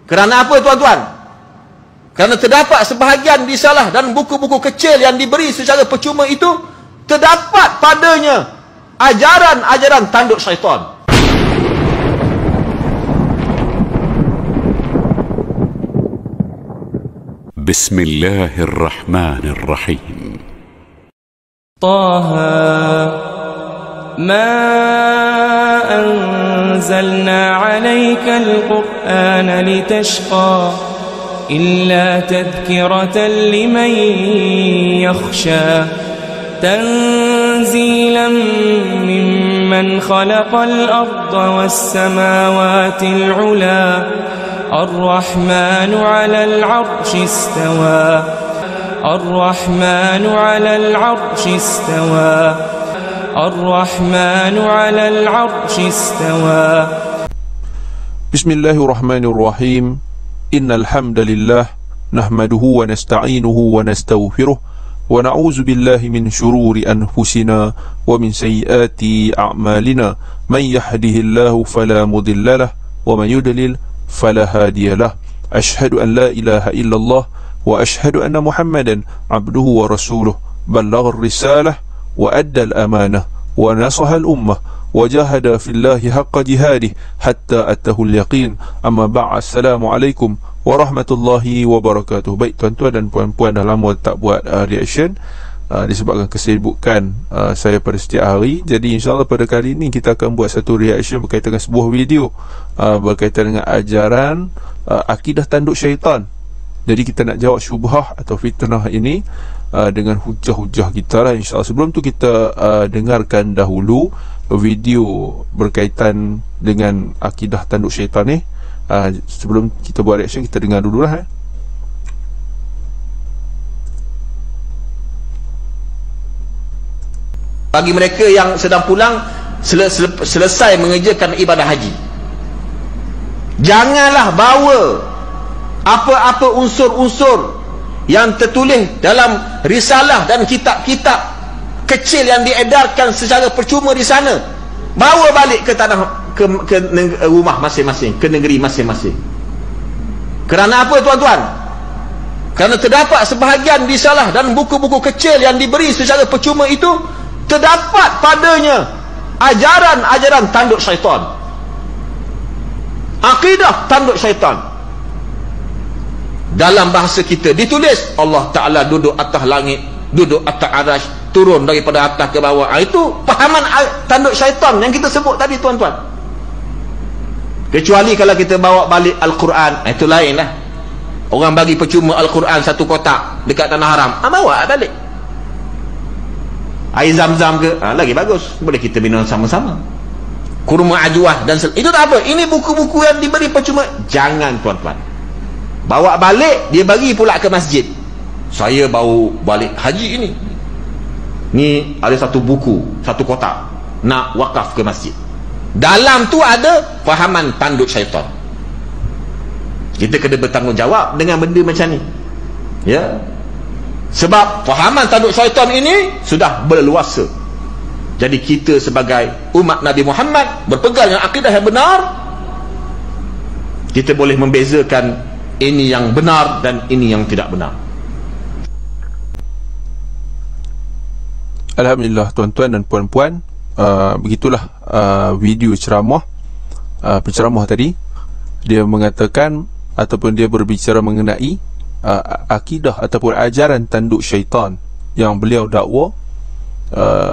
Kerana apa tuan-tuan? Kerana terdapat sebahagian risalah dan buku-buku kecil yang diberi secara percuma itu, terdapat padanya ajaran-ajaran tanduk syaitan. Bismillahirrahmanirrahim. Taha ما أنزلنا عليك القرآن لتشقى إلا تذكرة لمن يخشى تنزيلا ممن خلق الأرض والسماوات العلى الرحمن على العرش استوى الرحمن على العرش استوى الرحمن على العرش استوى. بسم الله الرحمن الرحيم. إن الحمد لله نحمده ونستعينه ونستغفره ونعوذ بالله من شرور أنفسنا ومن سيئات أعمالنا. من يهده الله فلا مضل له ومن يضلل فلا هادي له. أشهد أن لا إله إلا الله وأشهد أن محمدا عبده ورسوله. بلغ الرسالة وأدى الأمانة ونصح الأمة وجاهد في الله حق جهاده حتى أتاه اليقين. أما بعد, Assalamualaikum warahmatullahi wabarakatuh. Baik tuan-tuan dan puan-puan, dah lama tak buat reaction disebabkan kesibukan saya pada setiap hari. Jadi insyaAllah pada kali ini kita akan buat satu reaction berkaitan dengan sebuah video berkaitan dengan ajaran akidah tanduk syaitan. Jadi kita nak jawab syubhah atau fitnah ini dengan hujah-hujah kita lah, insyaAllah. Sebelum tu kita dengarkan dahulu video berkaitan dengan akidah tanduk syaitan ni. Sebelum kita buat reaction, kita dengar dulu lah. Bagi mereka yang sedang pulang selesai mengerjakan ibadah haji, janganlah bawa apa-apa unsur-unsur yang tertulis dalam risalah dan kitab-kitab kecil yang diedarkan secara percuma di sana, bawa balik ke tanah, ke rumah masing-masing, ke negeri masing-masing. Kerana apa tuan-tuan? Kerana terdapat sebahagian risalah dan buku-buku kecil yang diberi secara percuma itu, terdapat padanya ajaran-ajaran tanduk syaitan, akidah tanduk syaitan. Dalam bahasa kita ditulis Allah Ta'ala duduk atas langit, duduk atas arash, turun daripada atas ke bawah. Itu pahaman tanduk syaitan yang kita sebut tadi tuan-tuan. Kecuali kalau kita bawa balik Al-Quran, itu lain lah. Orang bagi percuma Al-Quran satu kotak dekat tanah haram, bawa balik. Air zam-zam ke, lagi bagus, boleh kita minum sama-sama. Kurma ajwah dan itu tak apa. Ini buku-buku yang diberi percuma, jangan tuan-tuan. Bawa balik, dia bagi pula ke masjid. Saya bawa balik haji ini. Ni ada satu buku, satu kotak, nak wakaf ke masjid. Dalam tu ada fahaman tanduk syaitan. Kita kena bertanggungjawab dengan benda macam ni, ya. Sebab fahaman tanduk syaitan ini sudah berluasa. Jadi kita sebagai umat Nabi Muhammad berpegang dengan akidah yang benar, kita boleh membezakan ini yang benar dan ini yang tidak benar. Alhamdulillah tuan-tuan dan puan-puan, begitulah video ceramah. Penceramah tadi dia mengatakan ataupun dia berbicara mengenai akidah ataupun ajaran tanduk syaitan yang beliau dakwa.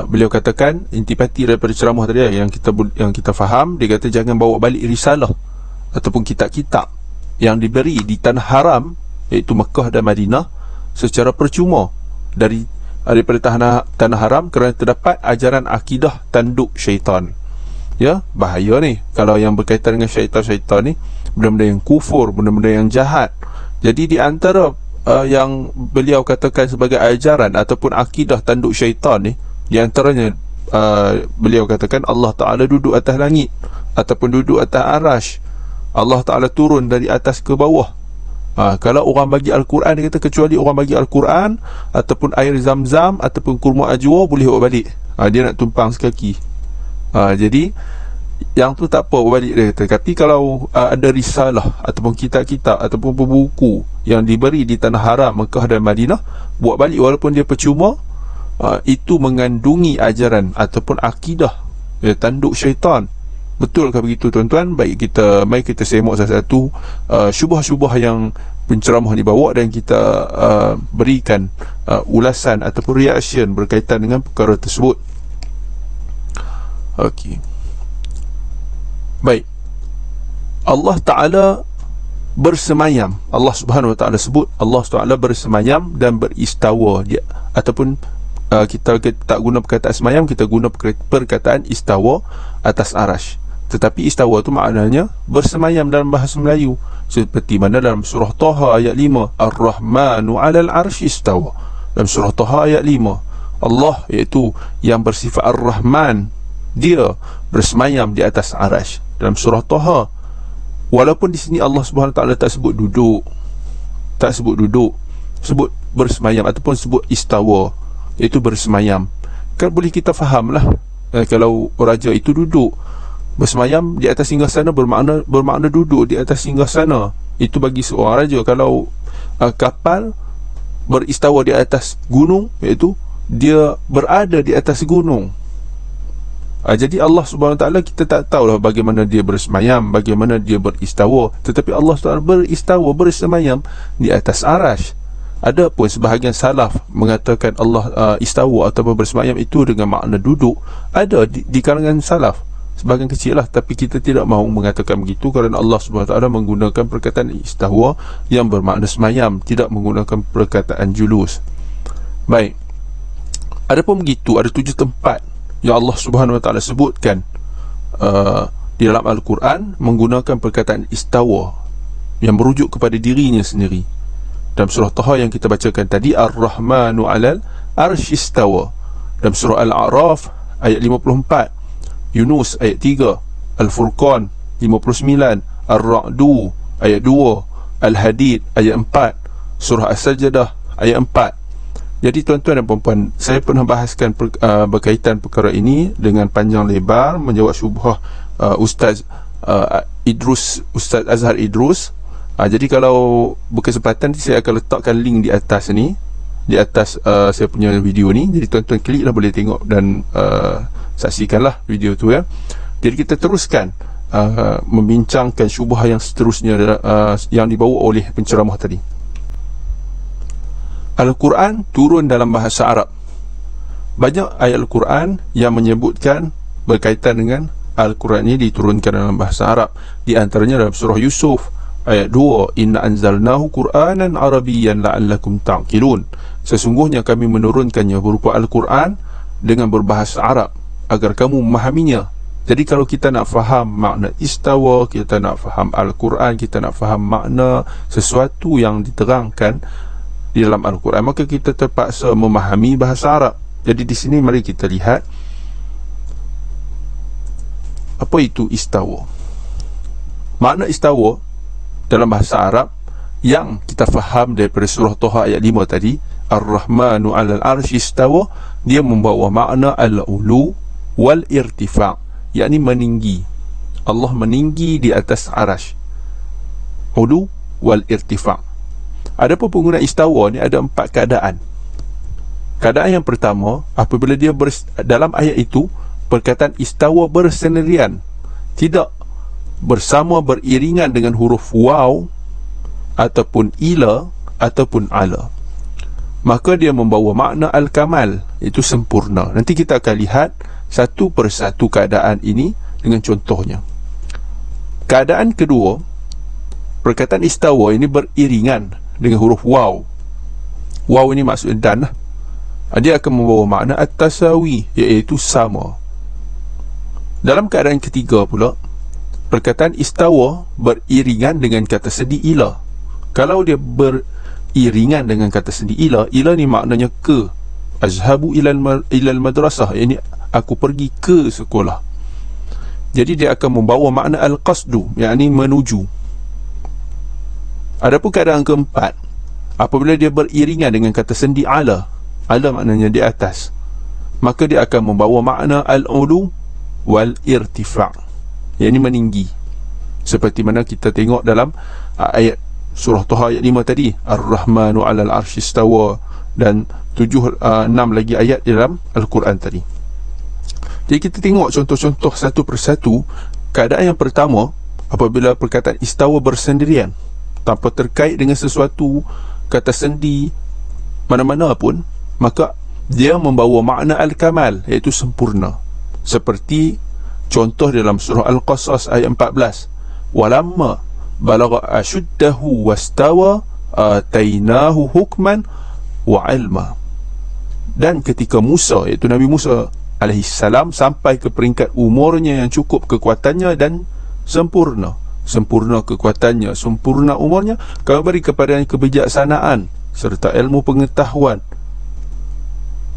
Beliau katakan, intipati daripada ceramah tadi yang kita faham, dia kata jangan bawa balik risalah ataupun kitab-kitab yang diberi di tanah haram, iaitu Mekah dan Madinah, secara percuma daripada tanah haram, kerana terdapat ajaran akidah tanduk syaitan. Ya, bahaya ni kalau yang berkaitan dengan syaitan-syaitan ni, benda-benda yang kufur, benda-benda yang jahat. Jadi di antara yang beliau katakan sebagai ajaran ataupun akidah tanduk syaitan ni, di antaranya beliau katakan Allah Ta'ala duduk atas langit ataupun duduk atas arash, Allah Ta'ala turun dari atas ke bawah. Kalau orang bagi Al-Quran, dia kata kecuali orang bagi Al-Quran ataupun air zam-zam ataupun kurma ajwa, boleh bawa balik. Dia nak tumpang sekaki. Jadi yang tu tak apa balik dia kata. Tapi kalau ada risalah ataupun kitab-kitab ataupun buku yang diberi di tanah haram Mekah dan Madinah, buat balik walaupun dia percuma, itu mengandungi ajaran ataupun akidah tanduk syaitan. Betulkah begitu tuan-tuan? Mari kita semak satu-satu syubhah-syubhah yang penceramah ni bawa, dan kita berikan ulasan ataupun reaction berkaitan dengan perkara tersebut. Okey. Baik. Allah Ta'ala bersemayam. Allah Subhanahu Wa Ta'ala sebut Allah Ta'ala bersemayam dan beristawa dia, ataupun kita tak guna perkataan semayam, kita guna perkataan istawa atas arash. Tetapi istawa tu maknanya bersemayam dalam bahasa Melayu, seperti mana dalam surah Taha ayat 5, Ar-Rahmanu 'alal 'arsy istawa. Dalam surah Taha ayat 5, Allah iaitu yang bersifat Ar-Rahman, dia bersemayam di atas arash. Dalam surah Taha, walaupun di sini Allah Subhanahu Wa Ta'ala tak sebut duduk, sebut bersemayam ataupun sebut istawa, iaitu bersemayam. Kan boleh kita fahamlah, kalau raja itu duduk, bersemayam di atas singgasana bermakna duduk di atas singgasana. Itu bagi seorang raja. Kalau kapal beristawa di atas gunung, iaitu dia berada di atas gunung. Jadi Allah Subhanahu Wa Ta'ala, kita tak tahulah bagaimana dia bersemayam, bagaimana dia beristawa, tetapi Allah SWT beristawa, bersemayam di atas arash. Ada pun sebahagian salaf mengatakan Allah istawa atau bersemayam itu dengan makna duduk. Ada di kalangan salaf, sebahagian kecil lah, tapi kita tidak mahu mengatakan begitu kerana Allah SWT menggunakan perkataan istawa yang bermakna semayam, tidak menggunakan perkataan julus. Baik. Adapun begitu, ada 7 tempat yang Allah Subhanahu Wa Ta'ala sebutkan di dalam Al-Quran menggunakan perkataan istawa yang merujuk kepada dirinya sendiri. Dalam surah Taha yang kita bacakan tadi, Ar-Rahmanu 'alal 'arsy istawa. Dalam surah Al-A'raf ayat 54, Yunus ayat 3, Al-Furqan 59, Ar-Ra'du ayat 2, Al-Hadid ayat 4, surah As-Sajdah ayat 4. Jadi tuan-tuan dan puan-puan, saya pernah bahaskan berkaitan perkara ini dengan panjang lebar, menjawab syubhah Ustaz Azhar Idrus. Jadi kalau berkesempatan, saya akan letakkan link di atas ni, di atas saya punya video ni. Jadi tuan-tuan kliklah, boleh tengok dan saksikanlah video tu ya. Jadi kita teruskan membincangkan syubhah yang seterusnya yang dibawa oleh penceramah tadi. Al-Quran turun dalam bahasa Arab. Banyak ayat Al-Quran yang menyebutkan berkaitan dengan Al-Quran ini diturunkan dalam bahasa Arab. Di antaranya dalam surah Yusuf ayat 2, Inna anzalnahu Qur'anan Arabiyyan la'allakum ta'qilun. Sesungguhnya kami menurunkannya berupa Al-Quran dengan berbahasa Arab agar kamu memahaminya. Jadi kalau kita nak faham makna istawa, kita nak faham Al-Quran, kita nak faham makna sesuatu yang diterangkan di dalam Al-Quran, maka kita terpaksa memahami bahasa Arab. Jadi di sini mari kita lihat apa itu istawa. Makna istawa dalam bahasa Arab yang kita faham daripada surah Taha ayat 5 tadi, Ar-Rahmanu 'alal 'arsy istawa, dia membawa makna al-ulu wal irtifa', yakni meninggi. Allah meninggi di atas arash. Ulu wal irtifa'. Adapun penggunaan istawa ni ada 4 keadaan. Keadaan yang pertama, apabila dia dalam ayat itu perkataan istawa bersendirian, tidak bersama beriringan dengan huruf waw ataupun ila ataupun ala, maka dia membawa makna al-kamal, itu sempurna. Nanti kita akan lihat satu persatu keadaan ini dengan contohnya. Keadaan kedua, perkataan istawa ini beriringan dengan huruf waw. Waw ini maksud dan. Dia akan membawa makna at-tasawi, iaitu sama. Dalam keadaan ketiga pula, perkataan istawa beriringan dengan kata sendi ila. Kalau dia beriringan dengan kata sendi ila, ila ni maknanya ke. Azhabu ilal madrasah, ini aku pergi ke sekolah. Jadi dia akan membawa makna al-qasdu, yakni menuju. Adapun keadaan keempat, apabila dia beriringan dengan kata sendi ala, ala maknanya di atas, maka dia akan membawa makna al-ulu wal irtifa', yakni meninggi, seperti mana kita tengok dalam ayat surah Taha ayat 5 tadi, Ar-Rahmanu 'alal 'arsy istawa, dan 6 lagi ayat dalam Al-Quran tadi. Jadi kita tengok contoh-contoh satu persatu. Keadaan yang pertama, apabila perkataan istawa bersendirian tanpa terkait dengan sesuatu kata sendi mana-mana pun, maka dia membawa makna al-kamal, iaitu sempurna. Seperti contoh dalam surah Al-Qasas ayat 14, walamma balagha ashuddahu wastawa atainahu hukman wa ilma. Dan ketika Musa, iaitu Nabi Musa alaihissalam, sampai ke peringkat umurnya yang cukup, kekuatannya dan sempurna kekuatannya, sempurna umurnya, kami beri kepadanya kebijaksanaan serta ilmu pengetahuan,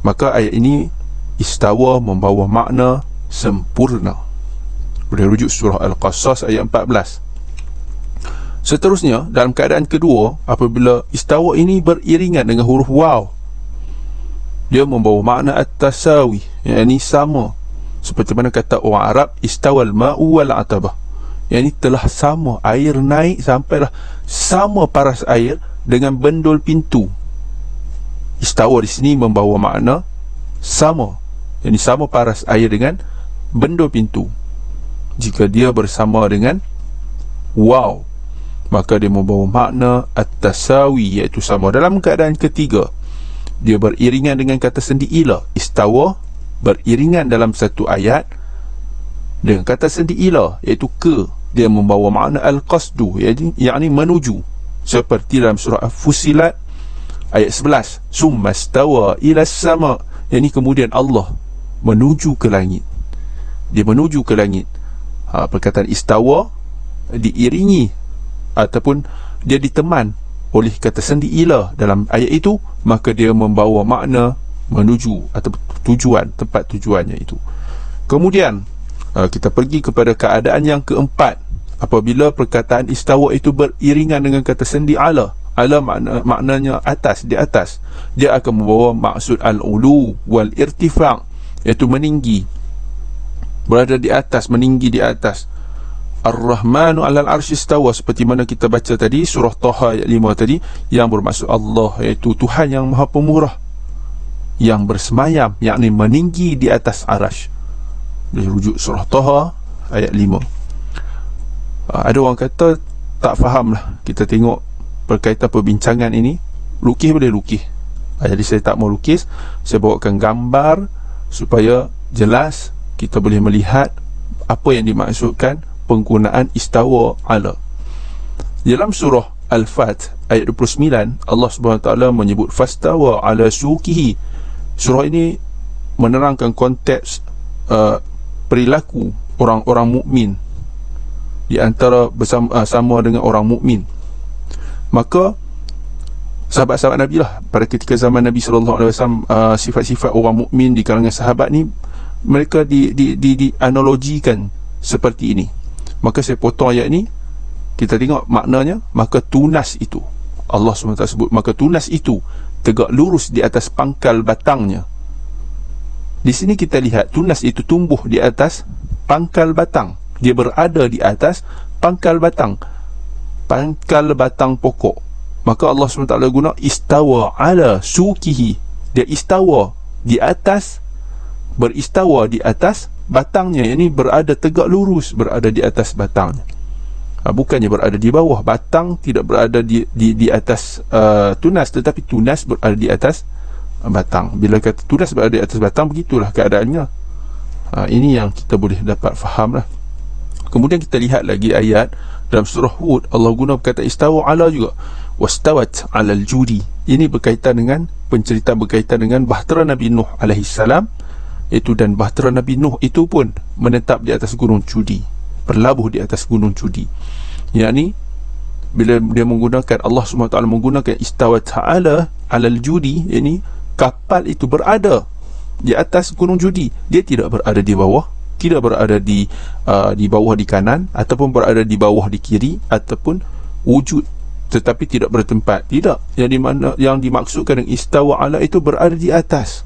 maka ayat ini istawa membawa makna sempurna. Boleh rujuk surah Al-Qasas ayat 14. Seterusnya, dalam keadaan kedua, apabila istawa ini beriringan dengan huruf waw, dia membawa makna at-tasawi, yakni sama. Seperti mana kata orang Arab, istawal ma'u wal atabah, yakni telah sama, air naik sampailah sama paras air dengan bendul pintu. Istawa di sini membawa makna sama, yakni sama paras air dengan bendul pintu. Jika dia bersama dengan waw, maka dia membawa makna at-tasawi, iaitu sama. Dalam keadaan ketiga, dia beriringan dengan kata sendi ila. Istawa beriringan dalam satu ayat dengan kata sendi ila, iaitu ke. Dia membawa makna al-qasdu, yakni menuju. Seperti dalam surah Fussilat ayat 11, summa stawa ila sama, yakni kemudian Allah menuju ke langit. Dia menuju ke langit. Perkataan istawa diiringi ataupun dia diteman oleh kata sendi ila dalam ayat itu, maka dia membawa makna menuju atau tujuan, tempat tujuannya itu. Kemudian kita pergi kepada keadaan yang keempat, apabila perkataan istawa itu beriringan dengan kata sendi ala. Ala maknanya atas, di atas. Dia akan membawa maksud al-ulu wal irtifaq, iaitu meninggi, berada di atas, meninggi di atas. Ar-Rahmanu 'alal 'arsy istawa, seperti mana kita baca tadi surah Taha ayat 5 tadi, yang bermaksud Allah, iaitu Tuhan yang Maha Pemurah, yang bersemayam, yakni meninggi di atas arasy. Boleh rujuk surah Taha ayat 5. Ada orang kata tak faham lah. Kita tengok berkaitan perbincangan ini, lukis boleh lukis. Jadi saya tak mau lukis, saya bawakan gambar supaya jelas kita boleh melihat apa yang dimaksudkan penggunaan istawa ala. Dalam surah Al-Fat ayat 29, Allah SWT menyebut fastawa ala sukihi. Surah ini menerangkan konteks perilaku orang-orang mukmin di antara bersama dengan orang mukmin. Maka sahabat-sahabat Nabi lah pada ketika zaman Nabi SAW, sifat-sifat orang mukmin di kalangan sahabat ni, mereka dianalogikan seperti ini. Maka saya potong ayat ni, kita tengok maknanya. Maka tunas itu, Allah SWT sebut, maka tunas itu tegak lurus di atas pangkal batangnya. Di sini kita lihat tunas itu tumbuh di atas pangkal batang. Dia berada di atas pangkal batang, pangkal batang pokok. Maka Allah SWT guna istawa ala sukihi. Dia istawa di atas, beristawa di atas batangnya, ini berada tegak lurus, berada di atas batangnya. Bukannya berada di bawah. Batang tidak berada di atas tunas, tetapi tunas berada di atas batang. Bila kata tunas berada di atas batang, begitulah keadaannya. Ini yang kita boleh dapat faham lah. Kemudian kita lihat lagi ayat dalam surah Hud, Allah guna kata istawa ala juga, wastawat alal judi. Ini berkaitan dengan penceritaan berkaitan dengan bahtera Nabi Nuh alaihissalam, itu, dan bahtera Nabi Nuh itu pun menetap di atas gunung Judi, berlabuh di atas gunung Judi. Yakni bila dia menggunakan, Allah SWT menggunakan istawat ala alal judi, ini kapal itu berada di atas gunung Judi. Dia tidak berada di bawah, tidak berada di bawah di kanan, ataupun berada di bawah di kiri, ataupun wujud tetapi tidak bertempat. Tidak. Yang dimaksudkan dengan istawa ala itu berada di atas.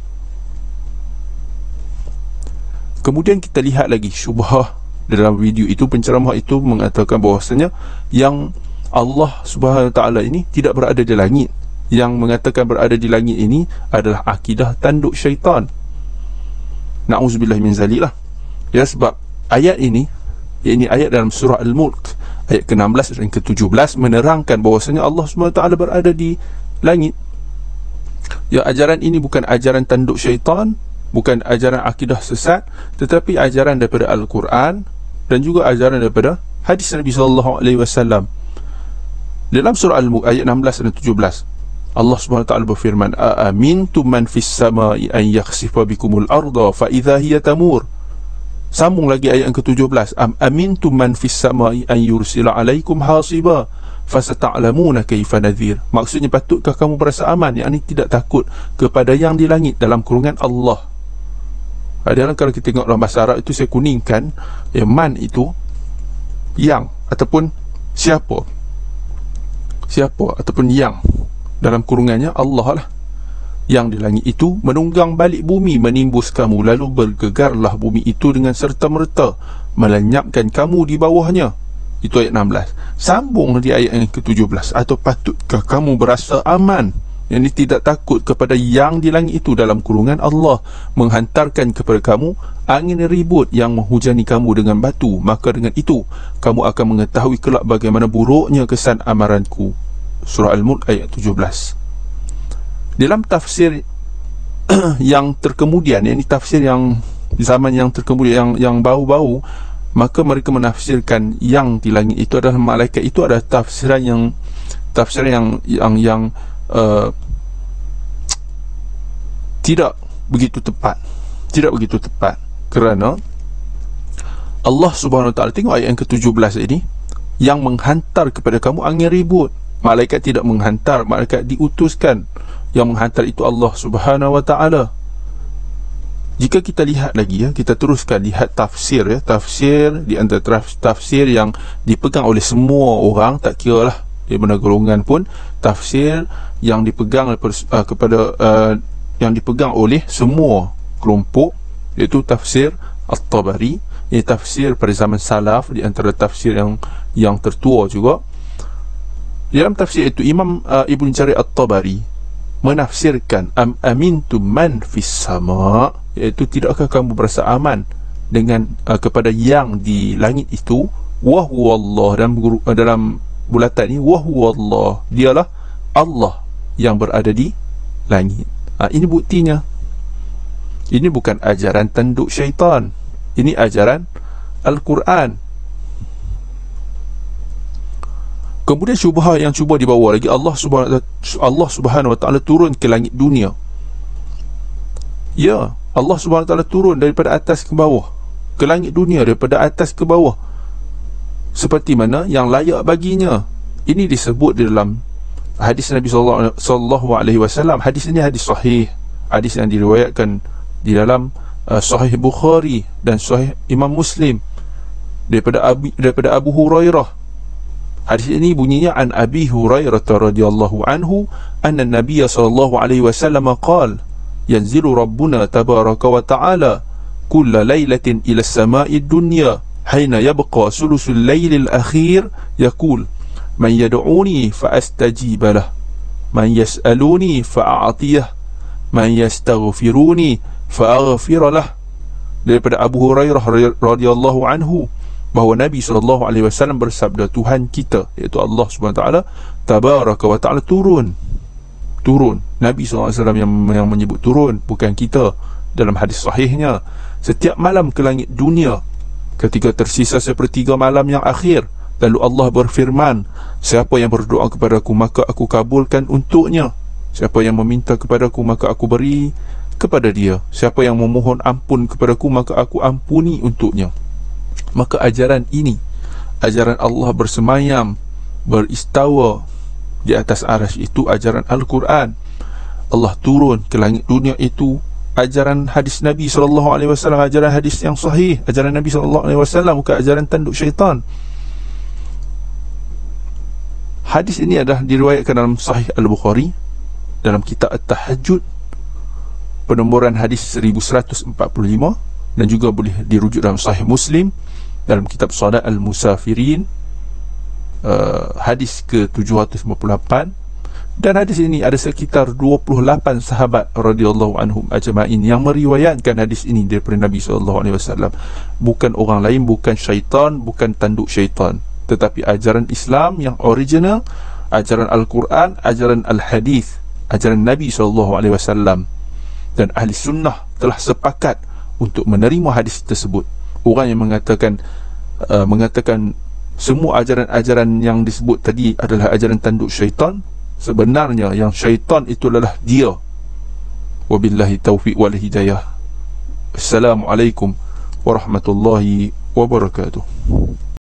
Kemudian kita lihat lagi syubhah dalam video itu penceramah itu mengatakan bahawasanya yang Allah Subhanahu Wa Taala ini tidak berada di langit. Yang mengatakan berada di langit ini adalah akidah tanduk syaitan. Na'udzubillah min zalik lah. Ya, sebab ayat ini, ini ayat dalam surah Al-Mulk ayat ke-16 dan ke-17 menerangkan bahawasanya Allah SWT berada di langit. Ya, ajaran ini bukan ajaran tanduk syaitan, bukan ajaran akidah sesat, tetapi ajaran daripada Al-Quran dan juga ajaran daripada hadis Nabi SAW. Dalam surah Al-Mulk ayat 16 dan 17, Allah SWT berfirman, "Aamintum man fis samai an yakhsifa bikumul arda fa idza hiya tamur." Sambung lagi ayat yang ke-17, "Amintum man fis samai an yursila alaikum hasiba fasata'lamuna kaifa nadhir." Maksudnya, patutkah kamu berasa aman, yakni tidak takut kepada yang di langit, dalam kurungan Allah. Dalam kalau kita tengok dalam bahasa Arab itu, saya kuningkan man itu yang ataupun siapa ataupun yang, dalam kurungannya Allah lah. Yang di langit itu menunggang balik bumi menimbus kamu, lalu bergegarlah bumi itu dengan serta-merta melenyapkan kamu di bawahnya. Itu ayat 16. Sambung di ayat yang ke-17, atau patutkah kamu berasa aman, yang ini tidak takut kepada yang di langit itu, dalam kurungan Allah menghantarkan kepada kamu angin ribut yang menghujani kamu dengan batu, maka dengan itu kamu akan mengetahui kelak bagaimana buruknya kesan amaranku. Surah Al-Mulk ayat 17. Dalam tafsir yang terkemudian, ini tafsir yang zaman yang terkemudian, yang bau-bau, maka mereka menafsirkan yang di langit itu adalah malaikat. Itu adalah tafsiran yang tidak begitu tepat, kerana Allah Subhanahu Wa Taala, tengok ayat yang ke-17 ini, yang menghantar kepada kamu angin ribut. Malaikat tidak menghantar, malaikat diutuskan. Yang menghantar itu Allah Subhanahu Wa Taala. Jika kita lihat lagi, kita teruskan lihat tafsir, tafsir di antara tafsir yang dipegang oleh semua orang, tak kira lah di mana golongan pun, tafsir yang dipegang yang dipegang oleh semua kelompok, iaitu tafsir At-Tabari. Ini tafsir pada zaman salaf, di antara tafsir yang tertua juga. Dalam tafsir itu, Imam Ibn Jarir At-Tabari menafsirkan amintum man fis sama, iaitu tidakkah kamu berasa aman dengan kepada yang di langit itu, wa huwallah, dalam bulatan ini, wa huwallah, dialah Allah yang berada di langit. Ini buktinya. Ini bukan ajaran tanduk syaitan, ini ajaran Al-Quran. Kemudian syubhah yang cuba dibawa lagi, Allah Subhanahu Wa Taala turun ke langit dunia. Ya, Allah Subhanahu Wa Taala turun daripada atas ke bawah, ke langit dunia daripada atas ke bawah, seperti mana yang layak baginya. Ini disebut di dalam hadis Nabi sallallahu alaihi wasallam. Hadis ini hadis sahih, hadis yang diriwayatkan di dalam Sahih Bukhari dan Sahih Imam Muslim daripada Abu Hurairah. Hadis ini bunyinya, an Abi Hurairah radhiyallahu anhu anna Nabiy sallallahu alaihi wasallam qala yanzilu Rabbuna tabaraka wa ta'ala kulla lailatin ila as-sama'i ad-dunya hina yabqa sulusul lailil akhir yaqul man yad'uni fa astajib lah, man yas'aluni fa a'tiyah, man yastaghfiruni fa aghfir lah. Daripada Abu Hurairah radhiyallahu anhu bahawa Nabi SAW bersabda, Tuhan kita, iaitu Allah SWT, tabaraka wa ta'ala, turun. Nabi SAW yang menyebut turun, bukan kita. Dalam hadis sahihnya, setiap malam ke langit dunia ketika tersisa sepertiga malam yang akhir, lalu Allah berfirman, siapa yang berdoa kepadaku maka aku kabulkan untuknya, siapa yang meminta kepadaku maka aku beri kepada dia, siapa yang memohon ampun kepadaku maka aku ampuni untuknya. Maka ajaran ini, ajaran Allah bersemayam, beristawa di atas arasy, itu ajaran Al-Quran. Allah turun ke langit dunia itu ajaran hadis Nabi SAW, ajaran hadis yang sahih, ajaran Nabi SAW, bukan ajaran tanduk syaitan. Hadis ini adalah diriwayatkan dalam Sahih Al-Bukhari, dalam kitab At-Tahajjud, penomboran hadis 1145, dan juga boleh dirujuk dalam Sahih Muslim, dalam kitab Salat Al-Musafirin, hadis ke-758. Dan hadis ini ada sekitar 28 sahabat radhiyallahu anhum ajma'in yang meriwayatkan hadis ini daripada Nabi SAW. Bukan orang lain, bukan syaitan, bukan tanduk syaitan, tetapi ajaran Islam yang original, ajaran Al-Quran, ajaran Al-Hadis, ajaran Nabi SAW. Dan ahli sunnah telah sepakat untuk menerima hadis tersebut. Orang yang mengatakan semua ajaran-ajaran yang disebut tadi adalah ajaran tanduk syaitan, sebenarnya yang syaitan itu adalah dia. Wabillahi taufiq wal hidayah. Assalamualaikum warahmatullahi wabarakatuh.